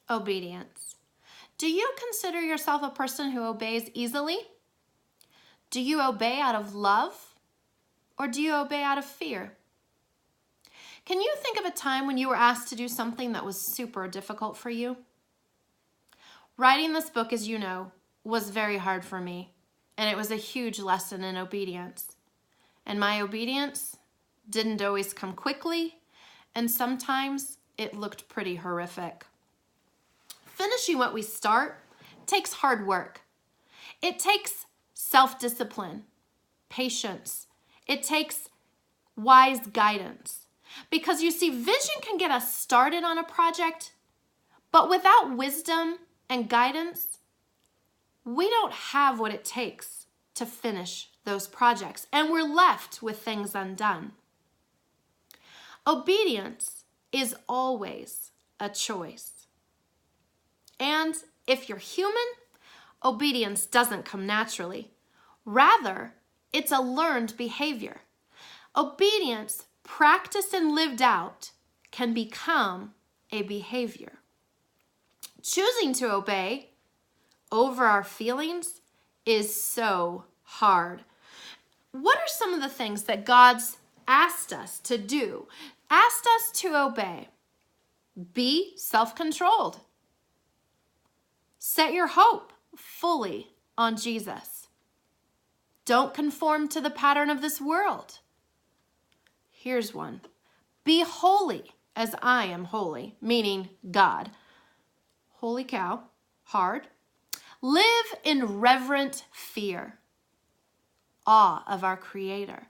Obedience. Do you consider yourself a person who obeys easily? Do you obey out of love, or do you obey out of fear? Can you think of a time when you were asked to do something that was super difficult for you? Writing this book, as you know, was very hard for me, and it was a huge lesson in obedience. And my obedience didn't always come quickly, and sometimes it looked pretty horrific. Finishing what we start takes hard work. It takes self-discipline, patience. It takes wise guidance. Because you see, vision can get us started on a project, but without wisdom and guidance, we don't have what it takes to finish those projects, and we're left with things undone. Obedience is always a choice. And if you're human, obedience doesn't come naturally. Rather, it's a learned behavior. Obedience, practiced and lived out, can become a behavior. Choosing to obey over our feelings is so hard. What are some of the things that God's asked us to do? Asked us to obey. Be self-controlled. Set your hope fully on Jesus. Don't conform to the pattern of this world. Here's one. Be holy as I am holy, meaning God. Holy cow, hard. Live in reverent fear, awe of our Creator.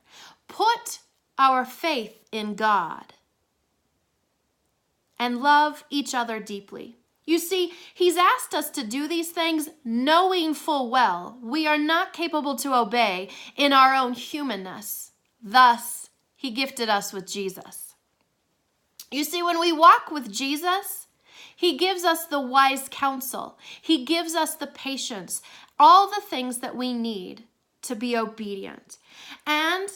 Put our faith in God and love each other deeply. You see, He's asked us to do these things knowing full well we are not capable to obey in our own humanness. Thus, He gifted us with Jesus. You see, when we walk with Jesus, He gives us the wise counsel. He gives us the patience, all the things that we need to be obedient. And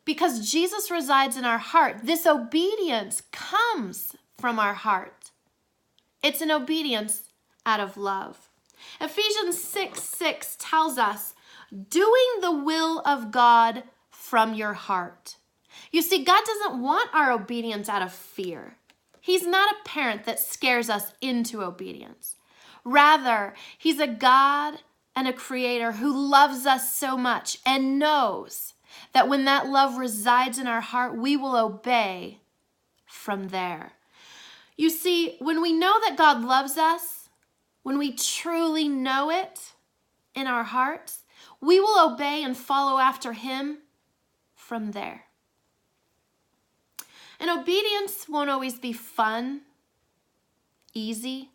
because Jesus resides in our heart, this obedience comes from our heart. It's an obedience out of love. Ephesians 6:6 tells us, doing the will of God from your heart. You see, God doesn't want our obedience out of fear. He's not a parent that scares us into obedience. Rather, He's a God and a Creator who loves us so much and knows that when that love resides in our heart, we will obey from there. You see, when we know that God loves us, when we truly know it in our hearts, we will obey and follow after Him from there. And obedience won't always be fun, easy,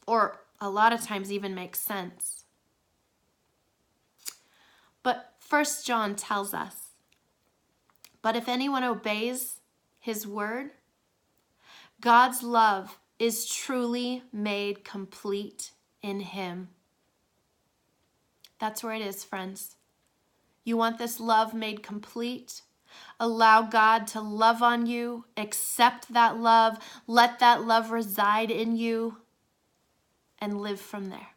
or a lot of times even make sense. But 1 John tells us, but if anyone obeys His word, God's love is truly made complete in Him. That's where it is, friends. You want this love made complete? Allow God to love on you. Accept that love. Let that love reside in you and live from there.